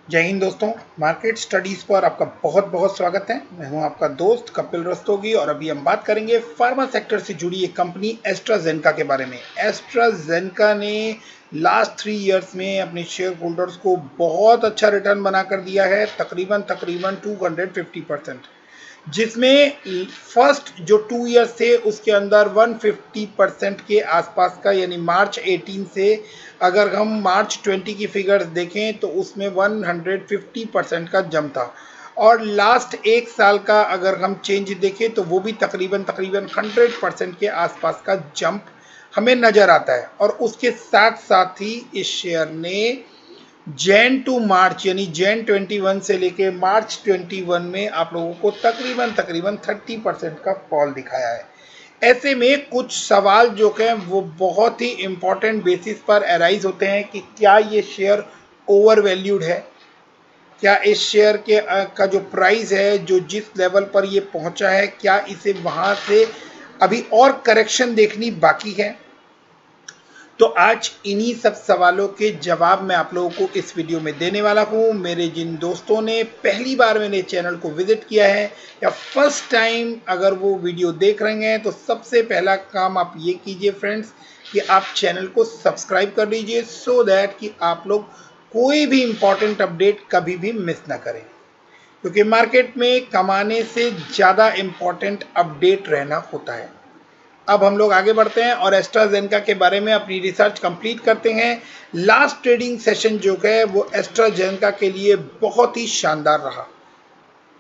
जय हिंद दोस्तों, market studies पर आपका बहुत बहुत स्वागत है। मैं हूं आपका दोस्त कपिल रस्तोगी और अभी हम बात करेंगे फार्मा सेक्टर से जुड़ी एक कंपनी एस्ट्राजेनेका के बारे में। एस्ट्राजेनेका ने लास्ट 3 इयर्स में अपने शेयर होल्डर्स को बहुत अच्छा रिटर्न बनाकर दिया है, तकरीबन 250%, जिसमें फर्स्ट जो 2 इयर्स थे उसके अंदर 150% के आसपास का, यानी मार्च 18 से अगर हम मार्च 20 की फिगर्स देखें तो उसमें 150% का जंप था। और लास्ट एक साल का अगर हम चेंज देखें तो वो भी तकरीबन 100% के आसपास का जंप हमें नज़र आता है। और उसके साथ साथ ही इस शेयर ने जैन टू मार्च यानी जैन 21 से लेके मार्च 21 में आप लोगों को तकरीबन 30% का फॉल दिखाया है। ऐसे में कुछ सवाल जो हैं वो बहुत ही इंपॉर्टेंट बेसिस पर अराइज होते हैं कि क्या ये शेयर ओवर वैल्यूड है, क्या इस शेयर के का जो प्राइस है, जो जिस लेवल पर ये पहुंचा है, क्या इसे वहां से अभी और करेक्शन देखनी बाकी है। तो आज इन्हीं सब सवालों के जवाब मैं आप लोगों को इस वीडियो में देने वाला हूं। मेरे जिन दोस्तों ने पहली बार मेरे चैनल को विजिट किया है या फर्स्ट टाइम अगर वो वीडियो देख रहे हैं तो सबसे पहला काम आप ये कीजिए फ्रेंड्स कि आप चैनल को सब्सक्राइब कर लीजिए, सो दैट कि आप लोग कोई भी इंपॉर्टेंट अपडेट कभी भी मिस ना करें, क्योंकि मार्केट में कमाने से ज़्यादा इंपॉर्टेंट अपडेट रहना होता है। अब हम लोग आगे बढ़ते हैं और एस्ट्राजेनेका के बारे में अपनी रिसर्च कंप्लीट करते हैं। लास्ट ट्रेडिंग सेशन जो है वो एस्ट्राजेनेका के लिए बहुत ही शानदार रहा।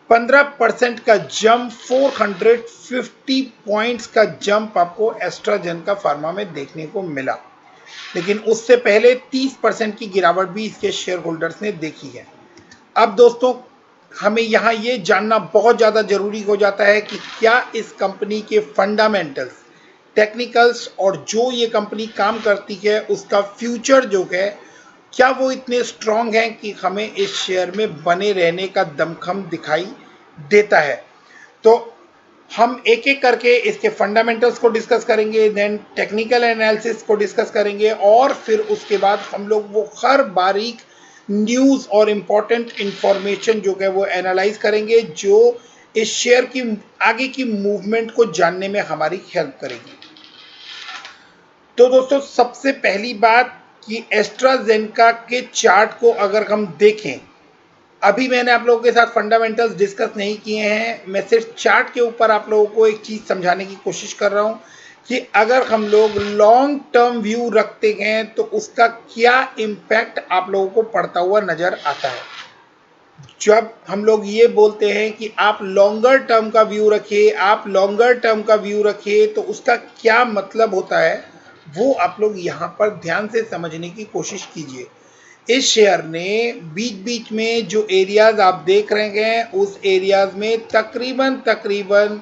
15% का जंप, 450 पॉइंट्स का जंप आपको एस्ट्राजेनेका फार्मा में देखने को मिला। लेकिन उससे पहले 30% की गिरावट भी इसके शेयर होल्डर्स ने देखी है। अब दोस्तों, हमें यहाँ ये जानना बहुत ज़्यादा ज़रूरी हो जाता है कि क्या इस कंपनी के फंडामेंटल्स, टेक्निकल्स और जो ये कंपनी काम करती है उसका फ्यूचर जो है, क्या वो इतने स्ट्रांग हैं कि हमें इस शेयर में बने रहने का दमखम दिखाई देता है। तो हम एक एक करके इसके फंडामेंटल्स को डिस्कस करेंगे, देन टेक्निकल एनालिसिस को डिस्कस करेंगे और फिर उसके बाद हम लोग वो हर बारीक न्यूज़ और इम्पॉर्टेंट इंफॉर्मेशन जो है वो एनालाइज करेंगे, जो इस शेयर की आगे की मूवमेंट को जानने में हमारी हेल्प करेगी। तो दोस्तों, सबसे पहली बात कि एस्ट्राजेनेका के चार्ट को अगर हम देखें, अभी मैंने आप लोगों के साथ फंडामेंटल्स डिस्कस नहीं किए हैं, मैं सिर्फ चार्ट के ऊपर आप लोगों को एक चीज़ समझाने की कोशिश कर रहा हूं कि अगर हम लोग लॉन्ग टर्म व्यू रखते हैं तो उसका क्या इम्पैक्ट आप लोगों को पड़ता हुआ नज़र आता है। जब हम लोग ये बोलते हैं कि आप लॉन्गर टर्म का व्यू रखिए, आप लॉन्गर टर्म का व्यू रखिए, तो उसका क्या मतलब होता है वो आप लोग यहाँ पर ध्यान से समझने की कोशिश कीजिए। इस शेयर ने बीच बीच में जो एरियाज आप देख रहे हैं उस एरियाज में तकरीबन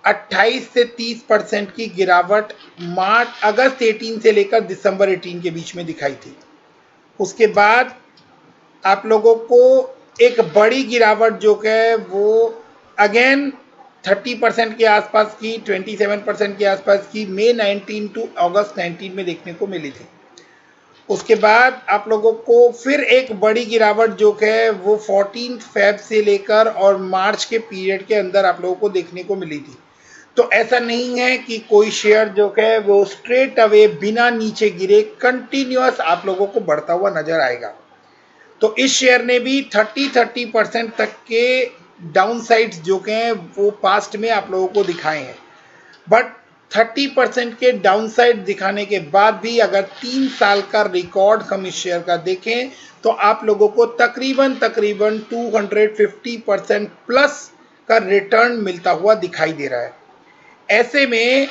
28 से 30% की गिरावट अगस्त 18 से लेकर दिसंबर 18 के बीच में दिखाई थी। उसके बाद आप लोगों को एक बड़ी गिरावट जो है वो अगेन 30% के आसपास की, 27% के आसपास की मई 19 टू अगस्त 19 में देखने को मिली थी। उसके बाद आप लोगों को फिर एक बड़ी गिरावट जो है वो 14 फेब से लेकर और मार्च के पीरियड के अंदर आप लोगों को देखने को मिली थी। तो ऐसा नहीं है कि कोई शेयर जो है वो स्ट्रेट अवे बिना नीचे गिरे कंटिन्यूअस आप लोगों को बढ़ता हुआ नजर आएगा। तो इस शेयर ने भी 30% तक के डाउन साइड्स जो हैं वो पास्ट में आप लोगों को दिखाए हैं। बट 30% के डाउनसाइड दिखाने के बाद भी अगर 3 साल का रिकॉर्ड हम इस शेयर का देखें तो आप लोगों को तकरीबन 250% प्लस का रिटर्न मिलता हुआ दिखाई दे रहा है। ऐसे में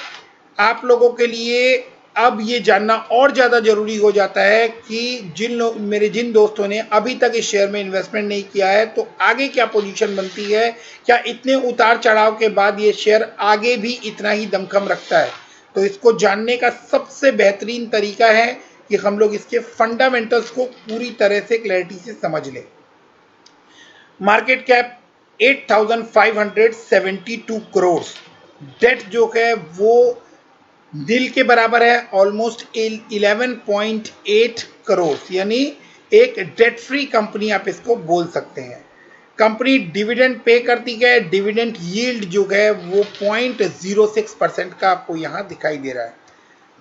आप लोगों के लिए अब ये जानना और ज़्यादा ज़रूरी हो जाता है कि मेरे जिन दोस्तों ने अभी तक इस शेयर में इन्वेस्टमेंट नहीं किया है तो आगे क्या पोजीशन बनती है, क्या इतने उतार चढ़ाव के बाद ये शेयर आगे भी इतना ही दमखम रखता है। तो इसको जानने का सबसे बेहतरीन तरीका है कि हम लोग इसके फंडामेंटल्स को पूरी तरह से क्लैरिटी से समझ लें। मार्केट कैप 8572 करोड़, डेट जो है वो दिल के बराबर है, ऑलमोस्ट 11.8 करोड़, यानी एक डेट फ्री कंपनी आप इसको बोल सकते हैं। कंपनी डिविडेंड पे करती है, डिविडेंड यील्ड जो है वो 0.06% का आपको यहाँ दिखाई दे रहा है।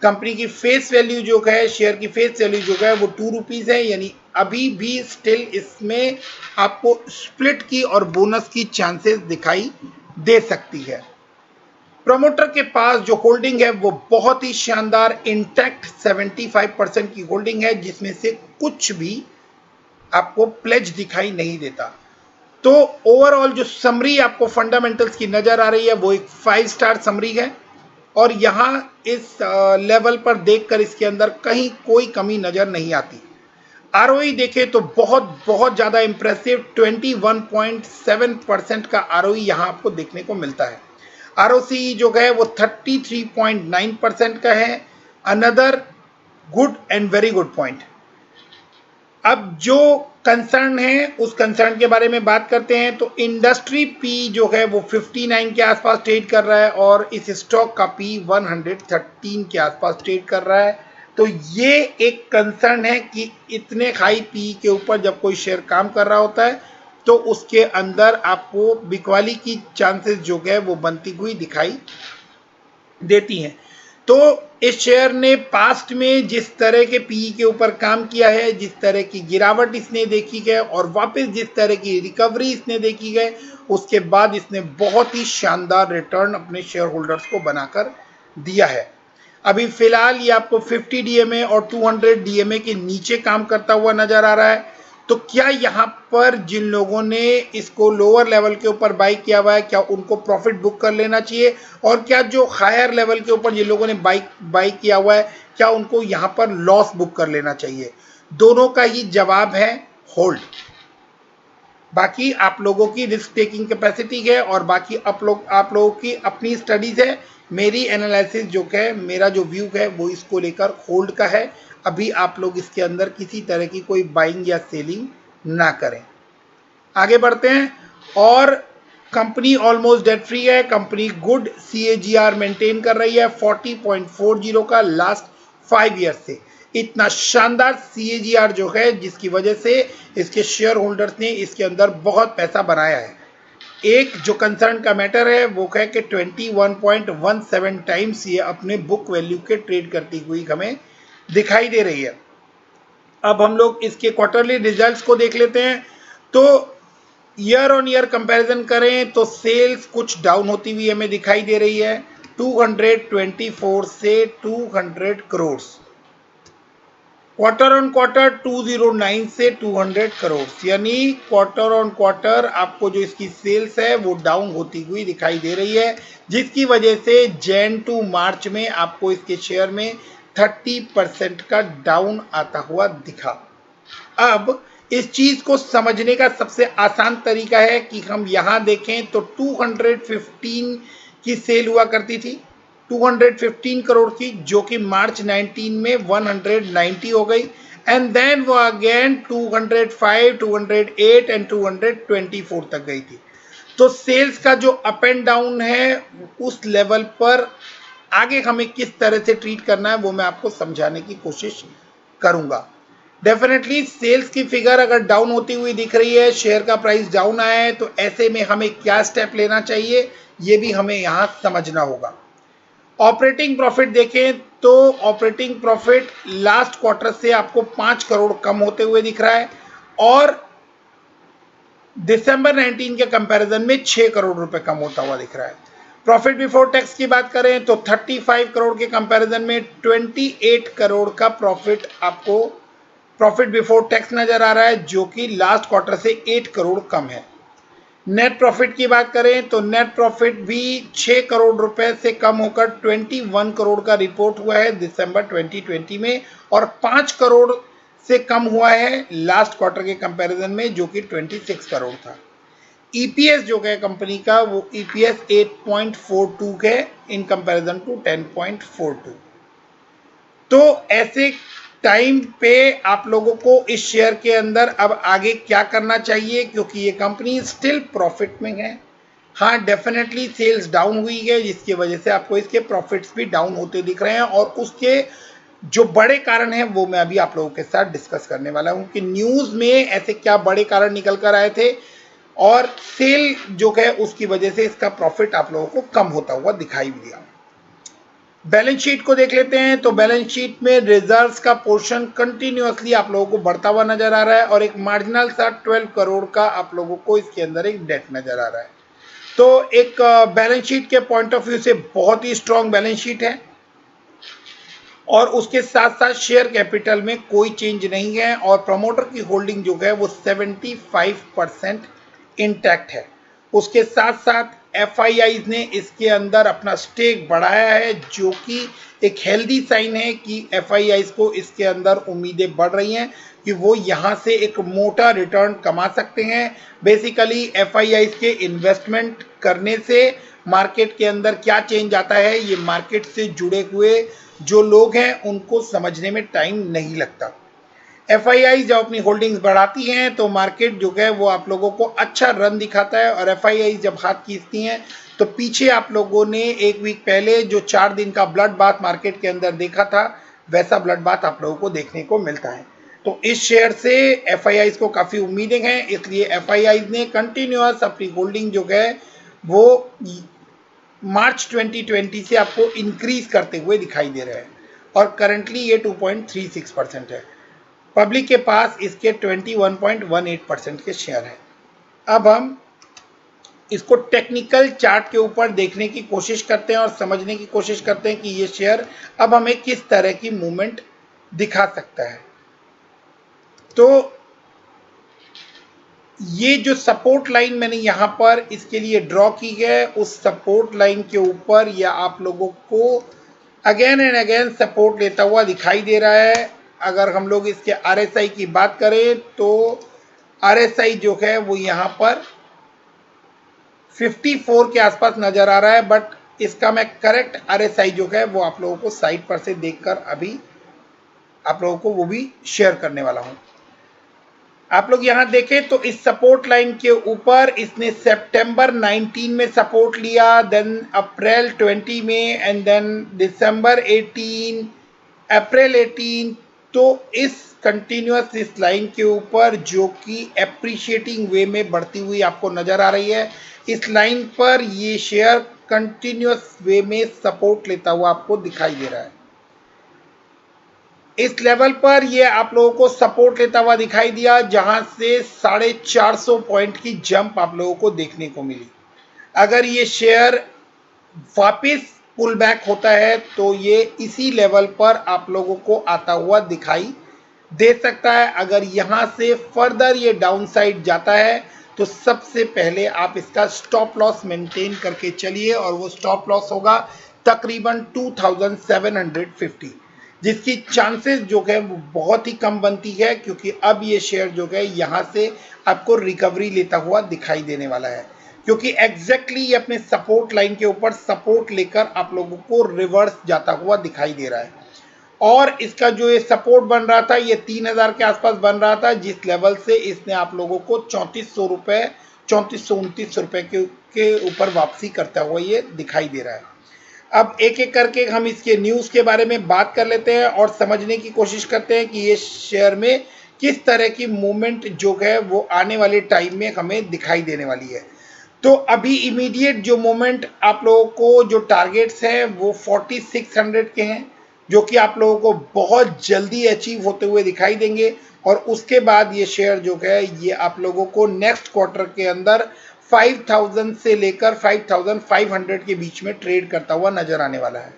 कंपनी की फेस वैल्यू जो है, शेयर की फेस वैल्यू जो है वो 2 रुपीज़ है, यानी अभी भी स्टिल इसमें आपको स्प्लिट की और बोनस की चांसेस दिखाई दे सकती है। प्रमोटर के पास जो होल्डिंग है वो बहुत ही शानदार इंटैक्ट 75% की होल्डिंग है, जिसमें से कुछ भी आपको प्लेज दिखाई नहीं देता। तो ओवरऑल जो समरी आपको फंडामेंटल्स की नजर आ रही है वो एक 5 स्टार समरी है, और यहाँ इस लेवल पर देखकर इसके अंदर कहीं कोई कमी नजर नहीं आती। आरओई देखें तो बहुत बहुत ज्यादा इंप्रेसिव 21.7% का आरओई यहाँ आपको देखने को मिलता है। आरओसी जो है वो 33.9% का है, another good and very good point. अब जो कंसर्न है उस कंसर्न के बारे में बात करते हैं। तो इंडस्ट्री पी जो है वो 59 के आसपास ट्रेड कर रहा है, और इस स्टॉक का पी 113 के आसपास ट्रेड कर रहा है। तो ये एक कंसर्न है कि इतने हाई पी के ऊपर जब कोई शेयर काम कर रहा होता है तो उसके अंदर आपको बिकवाली की चांसेस जो है वो बनती हुई दिखाई देती हैं। तो इस शेयर ने पास्ट में जिस तरह के पीई के ऊपर काम किया है, जिस तरह की गिरावट इसने देखी है और वापस जिस तरह की रिकवरी इसने देखी है, उसके बाद इसने बहुत ही शानदार रिटर्न अपने शेयर होल्डर्स को बनाकर दिया है। अभी फिलहाल ये आपको 50 डीएमए और 200 डीएमए के नीचे काम करता हुआ नजर आ रहा है। तो क्या यहाँ पर जिन लोगों ने इसको लोअर लेवल के ऊपर बाई किया हुआ है, क्या उनको प्रॉफिट बुक कर लेना चाहिए, और क्या जो हायर लेवल के ऊपर जिन लोगों ने बाई किया हुआ है क्या उनको यहाँ पर लॉस बुक कर लेना चाहिए? दोनों का ही जवाब है होल्ड। बाकी आप लोगों की रिस्क टेकिंग कैपेसिटी है, और बाकी आप लोगों की अपनी स्टडीज है। मेरी एनालिसिस जो है, मेरा जो व्यू है वो इसको लेकर होल्ड का है। अभी आप लोग इसके अंदर किसी तरह की कोई बाइंग या सेलिंग ना करें। आगे बढ़ते हैं। और कंपनी ऑलमोस्ट डेट फ्री है। कंपनी गुड CAGR मेंटेन कर रही है 40.40 का लास्ट 5 ईयर से। इतना शानदार CAGR जो है जिसकी वजह से इसके शेयर होल्डर्स ने इसके अंदर बहुत पैसा बनाया है। एक जो कंसर्न का मैटर है वो है कि 21.17 टाइम्स ये अपने बुक वैल्यू के ट्रेड करती हुई हमें दिखाई दे रही है। अब हम लोग इसके क्वार्टरली रिजल्ट्स को देख लेते हैं। तो ईयर ऑन ईयर कंपैरिजन करें तो सेल्स कुछ डाउन होती हुई हमें दिखाई दे रही है, 224 से 200 करोड़। क्वार्टर ऑन क्वार्टर 209 से 200 करोड़, यानी क्वार्टर ऑन क्वार्टर आपको जो इसकी सेल्स है वो डाउन होती हुई दिखाई दे रही है, जिसकी वजह से जैन टू मार्च में आपको इसके शेयर में 30% का डाउन आता हुआ दिखा। अब इस चीज को समझने का सबसे आसान तरीका है कि हम यहां देखें तो 215 की सेल हुआ करती थी, 215 करोड़ की, जो कि मार्च 19 में 190 हो गई, एंड देन वो अगेन 205, 208 एंड 224 तक गई थी। तो सेल्स का जो अप एंड डाउन है उस लेवल पर आगे हमें किस तरह से ट्रीट करना है वो मैं आपको समझाने की कोशिश करूंगा। डेफिनेटली सेल्स की फिगर अगर डाउन होती हुई दिख रही है, शेयर का प्राइस डाउन आया है, तो ऐसे में हमें क्या स्टेप लेना चाहिए ये भी हमें यहां समझना होगा। ऑपरेटिंग प्रॉफिट देखें तो ऑपरेटिंग प्रॉफिट लास्ट क्वार्टर से आपको 5 करोड़ कम होते हुए दिख रहा है, और दिसंबर 19 के कंपैरिजन में 6 करोड़ रुपए कम होता हुआ दिख रहा है। प्रॉफिट बिफोर टैक्स की बात करें तो 35 करोड़ के कंपैरिजन में 28 करोड़ का प्रॉफिट आपको प्रॉफिट बिफोर टैक्स नजर आ रहा है, जो कि लास्ट क्वार्टर से 8 करोड़ कम है। नेट प्रॉफिट की बात करें तो नेट प्रॉफिट भी 6 करोड़ रुपए से कम होकर 21 करोड़ का रिपोर्ट हुआ है दिसंबर 2020 में, और 5 करोड़ से कम हुआ है लास्ट क्वार्टर के कंपैरिजन में, जो कि 26 करोड़ था। ईपीएस जो है कंपनी का वो ईपीएस 8.42 है इन कंपैरिजन टू 10.42। तो ऐसे टाइम पे आप लोगों को इस शेयर के अंदर अब आगे क्या करना चाहिए, क्योंकि ये कंपनी स्टिल प्रॉफिट में है। हाँ, डेफिनेटली सेल्स डाउन हुई है, जिसकी वजह से आपको इसके प्रॉफिट्स भी डाउन होते दिख रहे हैं, और उसके जो बड़े कारण हैं वो मैं अभी आप लोगों के साथ डिस्कस करने वाला हूं कि न्यूज में ऐसे क्या बड़े कारण निकल कर आए थे और सेल जो है उसकी वजह से इसका प्रॉफिट आप लोगों को कम होता हुआ दिखाई दिया। बैलेंस शीट को देख लेते हैं तो बैलेंस शीट में रिजर्व्स का पोर्शन कंटिन्यूअसली आप लोगों को बढ़ता हुआ नजर आ रहा है और एक मार्जिनल सा 12 करोड़ का आप लोगों को इसके अंदर एक डेट नजर आ रहा है। तो एक बैलेंस शीट के पॉइंट ऑफ व्यू से बहुत ही स्ट्रांग बैलेंस शीट है और उसके साथ साथ शेयर कैपिटल में कोई चेंज नहीं है और प्रमोटर की होल्डिंग जो है वो 75% इंटैक्ट है। उसके साथ साथ एफआईआईज ने इसके अंदर अपना स्टेक बढ़ाया है जो कि एक हेल्दी साइन है कि एफआईआईज को इसके अंदर उम्मीदें बढ़ रही हैं कि वो यहाँ से एक मोटा रिटर्न कमा सकते हैं। बेसिकली एफआईआईज के इन्वेस्टमेंट करने से मार्केट के अंदर क्या चेंज आता है ये मार्केट से जुड़े हुए जो लोग हैं उनको समझने में टाइम नहीं लगता। एफआईआई जब अपनी होल्डिंग्स बढ़ाती हैं तो मार्केट जो है वो आप लोगों को अच्छा रन दिखाता है और एफआईआई जब हाथ खींचती हैं तो पीछे आप लोगों ने एक वीक पहले जो 4 दिन का ब्लड बाथ मार्केट के अंदर देखा था वैसा ब्लड बाथ आप लोगों को देखने को मिलता है। तो इस शेयर से एफआईआई को काफ़ी उम्मीदें हैं, इसलिए एफआईआई ने कंटिन्यूअस अपनी होल्डिंग जो है वो मार्च 2020 से आपको इंक्रीज करते हुए दिखाई दे रहे हैं और करंटली ये 2.36% है। पब्लिक के पास इसके 21.18% के शेयर हैं। अब हम इसको टेक्निकल चार्ट के ऊपर देखने की कोशिश करते हैं और समझने की कोशिश करते हैं कि ये शेयर अब हमें किस तरह की मूवमेंट दिखा सकता है। तो ये जो सपोर्ट लाइन मैंने यहाँ पर इसके लिए ड्रॉ की है उस सपोर्ट लाइन के ऊपर या आप लोगों को अगेन एंड अगेन सपोर्ट लेता हुआ दिखाई दे रहा है। अगर हम लोग इसके आरएसआई की बात करें तो आरएसआई जो है वो यहाँ पर 54 के आसपास नजर आ रहा है, बट इसका मैं करेक्ट आरएसआई जो है वो आप लोगों को साइट पर से देखकर अभी आप लोगों को वो भी शेयर करने वाला हूं। आप लोग यहां देखें तो इस सपोर्ट लाइन के ऊपर इसने सितंबर 19 में सपोर्ट लिया, देन अप्रैल 20 में एंड देन दिसंबर 18, अप्रैल 18। तो इस कंटिन्यूअस इस लाइन के ऊपर जो कि एप्रिशिएटिंग वे में बढ़ती हुई आपको नजर आ रही है, इस लाइन पर ये शेयर कंटिन्यूअस वे में सपोर्ट लेता हुआ आपको दिखाई दे रहा है। इस लेवल पर ये आप लोगों को सपोर्ट लेता हुआ दिखाई दिया जहां से 450 पॉइंट की जंप आप लोगों को देखने को मिली। अगर ये शेयर वापस पुल बैक होता है तो ये इसी लेवल पर आप लोगों को आता हुआ दिखाई दे सकता है। अगर यहां से फर्दर ये डाउन साइड जाता है तो सबसे पहले आप इसका स्टॉप लॉस मेंटेन करके चलिए और वो स्टॉप लॉस होगा तकरीबन 2750, जिसकी चांसेस जो है वो बहुत ही कम बनती है क्योंकि अब ये शेयर जो है यहाँ से आपको रिकवरी लेता हुआ दिखाई देने वाला है, क्योंकि एग्जैक्टली ये अपने सपोर्ट लाइन के ऊपर सपोर्ट लेकर आप लोगों को रिवर्स जाता हुआ दिखाई दे रहा है। और इसका जो ये सपोर्ट बन रहा था ये 3000 के आसपास बन रहा था, जिस लेवल से इसने आप लोगों को 3400 रुपये 3429 रुपये के ऊपर वापसी करता हुआ ये दिखाई दे रहा है। अब एक एक करके हम इसके न्यूज़ के बारे में बात कर लेते हैं और समझने की कोशिश करते हैं कि ये शेयर में किस तरह की मूवमेंट जो है वो आने वाले टाइम में हमें दिखाई देने वाली है। तो अभी इमीडिएट जो मूवमेंट आप लोगों को जो टारगेट्स हैं वो 4600 के हैं जो कि आप लोगों को बहुत जल्दी अचीव होते हुए दिखाई देंगे और उसके बाद ये शेयर जो है ये आप लोगों को नेक्स्ट क्वार्टर के अंदर 5000 से लेकर 5500 के बीच में ट्रेड करता हुआ नजर आने वाला है।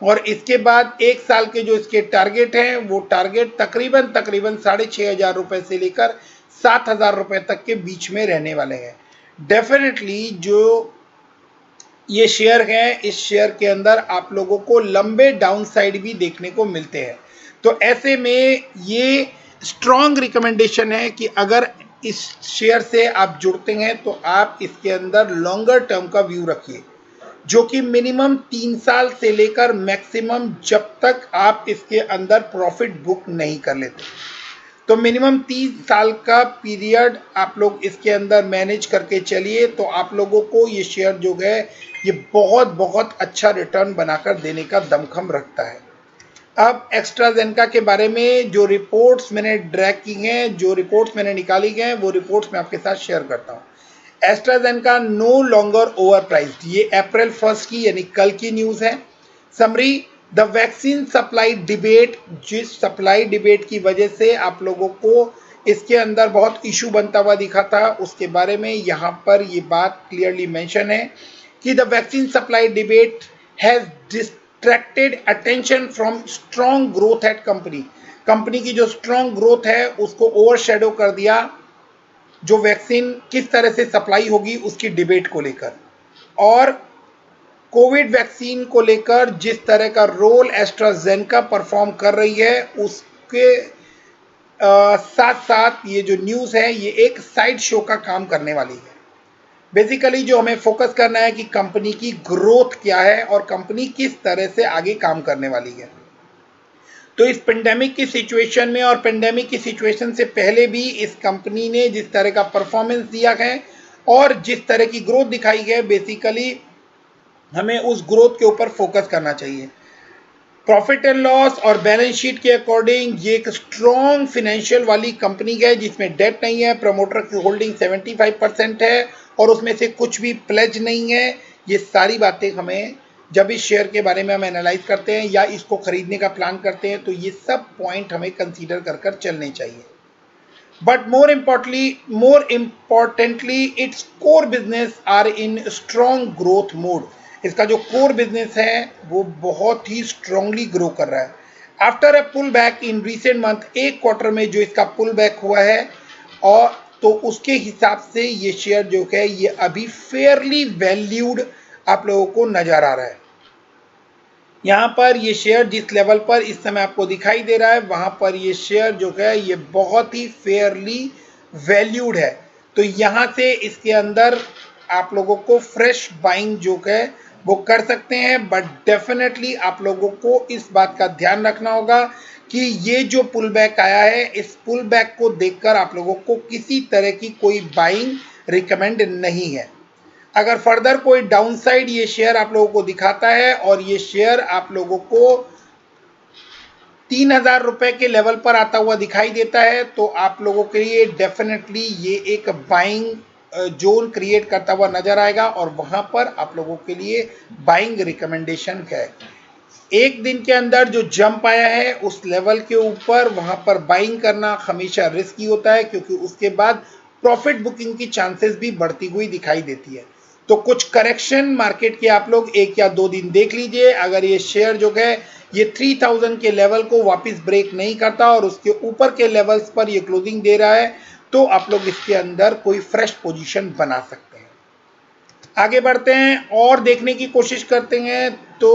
और इसके बाद एक साल के जो इसके टारगेट हैं वो टारगेट तकरीबन 6500 रुपए से लेकर 7000 रुपए तक के बीच में रहने वाले हैं। डेफिनेटली जो ये शेयर है इस शेयर के अंदर आप लोगों को लंबे डाउन साइड भी देखने को मिलते हैं। तो ऐसे में ये स्ट्रॉन्ग रिकमेंडेशन है कि अगर इस शेयर से आप जुड़ते हैं तो आप इसके अंदर लॉन्गर टर्म का व्यू रखिए, जो कि मिनिमम 3 साल से लेकर मैक्सिमम जब तक आप इसके अंदर प्रॉफिट बुक नहीं कर लेते। तो मिनिमम 3 साल का पीरियड आप लोग इसके अंदर मैनेज करके चलिए तो आप लोगों को ये शेयर जो है ये बहुत बहुत अच्छा रिटर्न बनाकर देने का दमखम रखता है। अब एस्ट्राजेनेका के बारे में जो रिपोर्ट्स मैंने ड्रैग की हैं, जो रिपोर्ट्स मैंने निकाली हैं, वो रिपोर्ट्स मैं आपके साथ शेयर करता हूं। AstraZeneca no longer over priced, ये अप्रैल 1 की यानी कल की न्यूज है। Summary, the vaccine supply debate, जिस सप्लाई डिबेट की वजह से आप लोगों को इसके अंदर बहुत इशू बनता हुआ दिखा था, उसके बारे में यहाँ पर ये बात क्लियरली मेंशन है कि the vaccine supply debate has distracted attention from strong growth at company. Company की जो स्ट्रॉन्ग ग्रोथ है उसको ओवरशैडो कर दिया जो वैक्सीन किस तरह से सप्लाई होगी उसकी डिबेट को लेकर, और कोविड वैक्सीन को लेकर जिस तरह का रोल एस्ट्राजेनेका परफॉर्म कर रही है उसके साथ साथ ये जो न्यूज़ है ये एक साइड शो का काम करने वाली है। बेसिकली जो हमें फोकस करना है कि कंपनी की ग्रोथ क्या है और कंपनी किस तरह से आगे काम करने वाली है। तो इस पेंडेमिक की सिचुएशन में और पेंडेमिक की सिचुएशन से पहले भी इस कंपनी ने जिस तरह का परफॉर्मेंस दिया है और जिस तरह की ग्रोथ दिखाई है, बेसिकली हमें उस ग्रोथ के ऊपर फोकस करना चाहिए। प्रॉफिट एंड लॉस और बैलेंस शीट के अकॉर्डिंग ये एक स्ट्रॉन्ग फाइनेंशियल वाली कंपनी है जिसमें डेट नहीं है, प्रमोटर की होल्डिंग 75% है और उसमें से कुछ भी प्लेज नहीं है। ये सारी बातें हमें जब इस शेयर के बारे में हम एनालाइज करते हैं या इसको खरीदने का प्लान करते हैं तो ये सब पॉइंट हमें कंसीडर कर कर चलने चाहिए। But more importantly its core business are in strong growth mode. इसका जो कोर बिजनेस है वो बहुत ही स्ट्रांगली ग्रो कर रहा है। After a pull back in recent month, एक क्वार्टर में जो इसका पुल बैक हुआ है और तो उसके हिसाब से ये शेयर जो है ये अभी फेयरली वैल्यूड आप लोगों को नजर आ रहा है। यहाँ पर ये शेयर जिस लेवल पर इस समय आपको दिखाई दे रहा है वहाँ पर ये शेयर जो है ये बहुत ही फेयरली वैल्यूड है। तो यहाँ से इसके अंदर आप लोगों को फ्रेश बाइंग जो है वो कर सकते हैं, बट डेफिनेटली आप लोगों को इस बात का ध्यान रखना होगा कि ये जो पुल बैक आया है इस पुल बैक को देखकर आप लोगों को किसी तरह की कोई बाइंग रिकमेंड नहीं है। अगर फर्दर कोई डाउनसाइड ये शेयर आप लोगों को दिखाता है और ये शेयर आप लोगों को 3000 रुपए के लेवल पर आता हुआ दिखाई देता है तो आप लोगों के लिए डेफिनेटली ये एक बाइंग जोन क्रिएट करता हुआ नजर आएगा और वहां पर आप लोगों के लिए बाइंग रिकमेंडेशन है। एक दिन के अंदर जो जंप आया है उस लेवल के ऊपर वहां पर बाइंग करना हमेशा रिस्की होता है क्योंकि उसके बाद प्रॉफिट बुकिंग की चांसेस भी बढ़ती हुई दिखाई देती है। तो कुछ करेक्शन मार्केट के आप लोग 1 या 2 दिन देख लीजिए। अगर ये शेयर जो है ये 3000 के लेवल को वापस ब्रेक नहीं करता और उसके ऊपर के लेवल्स पर ये क्लोजिंग दे रहा है तो आप लोग इसके अंदर कोई फ्रेश पोजीशन बना सकते हैं। आगे बढ़ते हैं और देखने की कोशिश करते हैं तो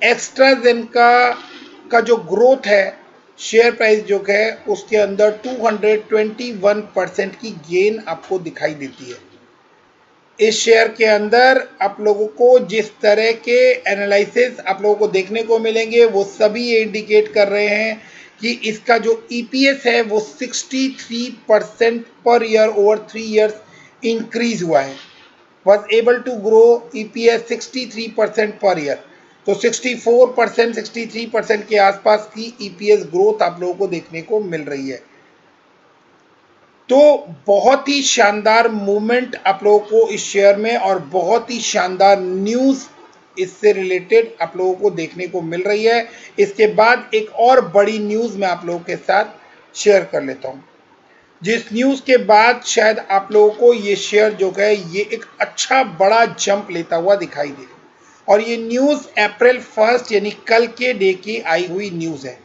एस्ट्राजेनेका का जो ग्रोथ है शेयर प्राइस जो है उसके अंदर 221% की गेन आपको दिखाई देती है। इस शेयर के अंदर आप लोगों को जिस तरह के एनालिसिस आप लोगों को देखने को मिलेंगे वो सभी ये इंडिकेट कर रहे हैं कि इसका जो ईपीएस है वो 63% per year over 3 years increase हुआ है, was able to grow EPS 63% per year. तो 64% 63% के आसपास की ईपीएस ग्रोथ आप लोगों को देखने को मिल रही है। तो बहुत ही शानदार मूवमेंट आप लोगों को इस शेयर में और बहुत ही शानदार न्यूज़ इससे रिलेटेड आप लोगों को देखने को मिल रही है। इसके बाद एक और बड़ी न्यूज़ मैं आप लोगों के साथ शेयर कर लेता हूं, जिस न्यूज़ के बाद शायद आप लोगों को ये शेयर जो है ये एक अच्छा बड़ा जंप लेता हुआ दिखाई दे। और ये न्यूज़ अप्रैल 1 यानी कल के डे की आई हुई न्यूज़ है।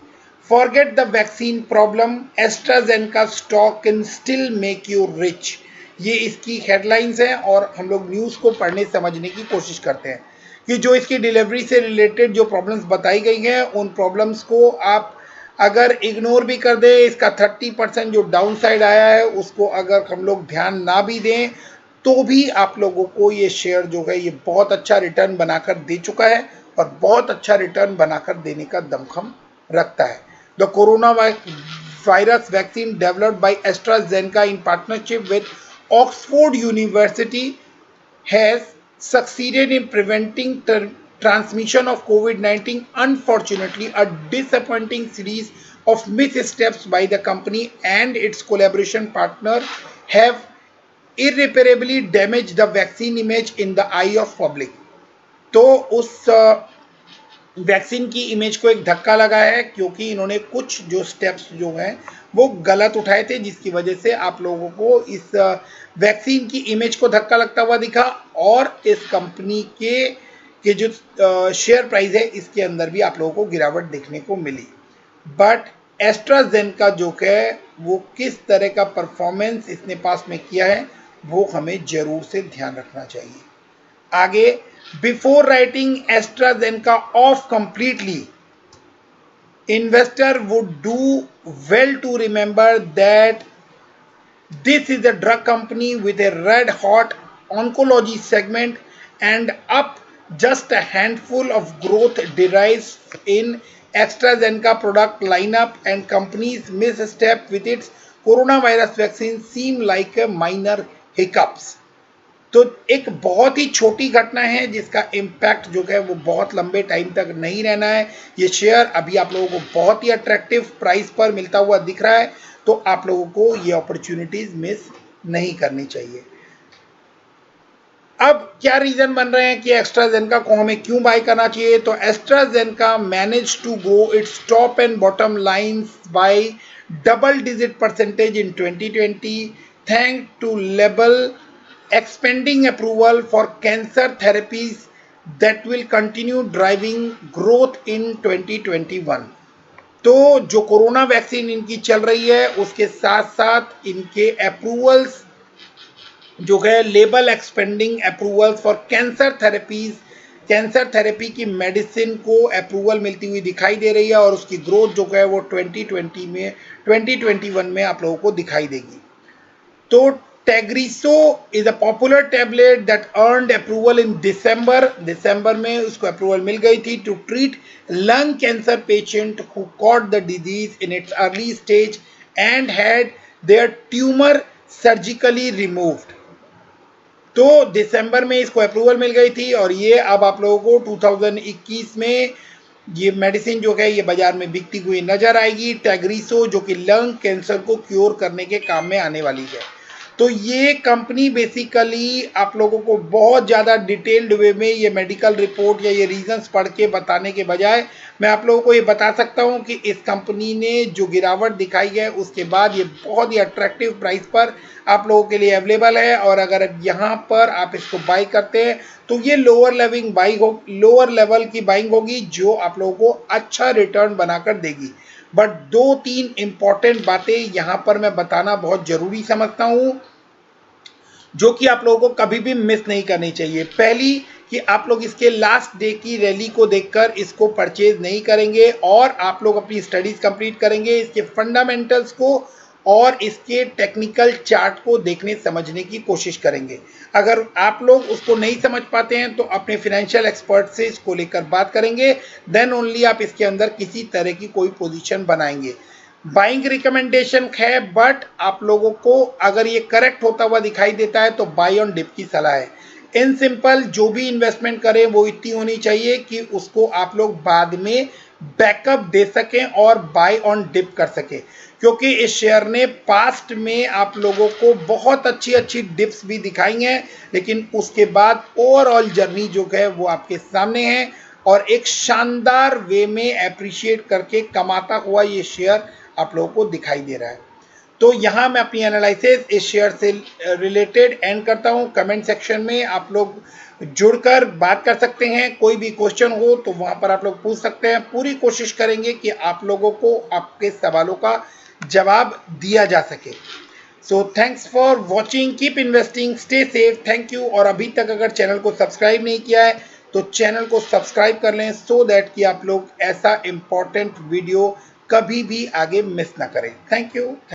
Forget the vaccine problem, AstraZeneca stock can still make you rich। ये इसकी हेडलाइंस हैं और हम लोग न्यूज़ को पढ़ने समझने की कोशिश करते हैं कि जो इसकी डिलीवरी से रिलेटेड जो प्रॉब्लम्स बताई गई हैं उन प्रॉब्लम्स को आप अगर इग्नोर भी कर दें, इसका 30% जो डाउन साइड आया है उसको अगर हम लोग ध्यान ना भी दें तो भी आप लोगों को ये शेयर जो है ये बहुत अच्छा रिटर्न बनाकर दे चुका है और बहुत अच्छा रिटर्न बनाकर देने का दमखम रखता है। The coronavirus vaccine developed by AstraZeneca in partnership with Oxford University has succeeded in preventing transmission of COVID-19. Unfortunately, a disappointing series of missteps by the company and its collaboration partner have irreparably damaged the vaccine image in the eye of public. तो उस vaccine की image को एक धक्का लगा है क्योंकि इन्होंने कुछ जो स्टेप्स जो हैं वो गलत उठाए थे, जिसकी वजह से आप लोगों को इस वैक्सीन की इमेज को धक्का लगता हुआ दिखा और इस कंपनी के जो शेयर प्राइस है इसके अंदर भी आप लोगों को गिरावट देखने को मिली। बट एस्ट्राजेनेका जो है वो किस तरह का परफॉर्मेंस इसने पास में किया है वो हमें जरूर से ध्यान रखना चाहिए। आगे, before writing AstraZeneca off completely, investor would do well to remember that this is a drug company with a red hot oncology segment and up just a handful of growth derives in AstraZeneca product lineup, and company's misstep with its coronavirus vaccine seem like a minor hiccups। तो एक बहुत ही छोटी घटना है जिसका impact जो है वो बहुत लंबे टाइम तक नहीं रहना है। ये शेयर अभी आप लोगों को बहुत ही अट्रैक्टिव प्राइस पर मिलता हुआ दिख रहा है, तो आप लोगों को ये अपॉर्चुनिटीज मिस नहीं करनी चाहिए। अब क्या रीजन बन रहे हैं कि एस्ट्राजेनेका को हमें क्यों बाय करना चाहिए? तो AstraZeneca manage to grow its top and bottom lines by double digit percentage in 2020 thank to level expanding approval for cancer therapies that will continue driving growth in 2021। तो जो कोरोना वैक्सीन इनकी चल रही है उसके साथ साथ इनके अप्रूवल्स जो है label expanding approvals for cancer therapies, cancer therapy की मेडिसिन को अप्रूवल मिलती हुई दिखाई दे रही है और उसकी ग्रोथ जो है वो 2021 में आप लोगों को दिखाई देगी। तो Tagrisso is a popular tablet that earned approval in December में उसको अप्रूवल मिल गई थी to treat lung cancer patient who caught the disease in its early stage and had their tumor surgically removed। तो दिसंबर में इसको अप्रूवल मिल गई थी और ये अब आप लोगों को 2021 में ये मेडिसिन जो है ये बाजार में बिकती हुई नजर आएगी। टैग्रिसो जो कि लंग कैंसर को क्योर करने के काम में आने वाली है। तो ये कंपनी बेसिकली आप लोगों को बहुत ज़्यादा डिटेल्ड वे में ये मेडिकल रिपोर्ट या ये रीजंस पढ़ के बताने के बजाय मैं आप लोगों को ये बता सकता हूँ कि इस कंपनी ने जो गिरावट दिखाई है उसके बाद ये बहुत ही अट्रैक्टिव प्राइस पर आप लोगों के लिए अवेलेबल है और अगर यहाँ पर आप इसको बाई करते हैं तो ये लोअर लेवल की बाइंग होगी जो आप लोगों को अच्छा रिटर्न बनाकर देगी। बट 2-3 इंपॉर्टेंट बातें यहाँ पर मैं बताना बहुत जरूरी समझता हूँ जो कि आप लोगों को कभी भी मिस नहीं करनी चाहिए। पहली कि आप लोग इसके लास्ट डे की रैली को देखकर इसको परचेज नहीं करेंगे और आप लोग अपनी स्टडीज कंप्लीट करेंगे, इसके फंडामेंटल्स को और इसके टेक्निकल चार्ट को देखने समझने की कोशिश करेंगे। अगर आप लोग उसको नहीं समझ पाते हैं तो अपने फाइनेंशियल एक्सपर्ट से इसको लेकर बात करेंगे, देन ओनली आप इसके अंदर किसी तरह की कोई पोजीशन बनाएंगे। बाइंग रिकमेंडेशन है बट आप लोगों को अगर ये करेक्ट होता हुआ दिखाई देता है तो बाय ऑन डिप की सलाह है। इन सिंपल जो भी इन्वेस्टमेंट करें वो इतनी होनी चाहिए कि उसको आप लोग बाद में बैकअप दे सकें और बाय ऑन डिप कर सकें, क्योंकि इस शेयर ने पास्ट में आप लोगों को बहुत अच्छी डिप्स भी दिखाई हैं लेकिन उसके बाद ओवरऑल जर्नी जो है वो आपके सामने है और एक शानदार वे में अप्रिशिएट करके कमाता हुआ ये शेयर आप लोगों को दिखाई दे रहा है। तो यहाँ मैं अपनी एनालिसिस इस शेयर से रिलेटेड एंड करता हूँ। कमेंट सेक्शन में आप लोग जुड़कर बात कर सकते हैं, कोई भी क्वेश्चन हो तो वहाँ पर आप लोग पूछ सकते हैं। पूरी कोशिश करेंगे कि आप लोगों को आपके सवालों का जवाब दिया जा सके। So thanks for watching, keep investing, stay safe, thank you. और अभी तक अगर चैनल को सब्सक्राइब नहीं किया है तो चैनल को सब्सक्राइब कर लें सो दैट कि आप लोग ऐसा इम्पोर्टेंट वीडियो कभी भी आगे मिस ना करें। Thank you.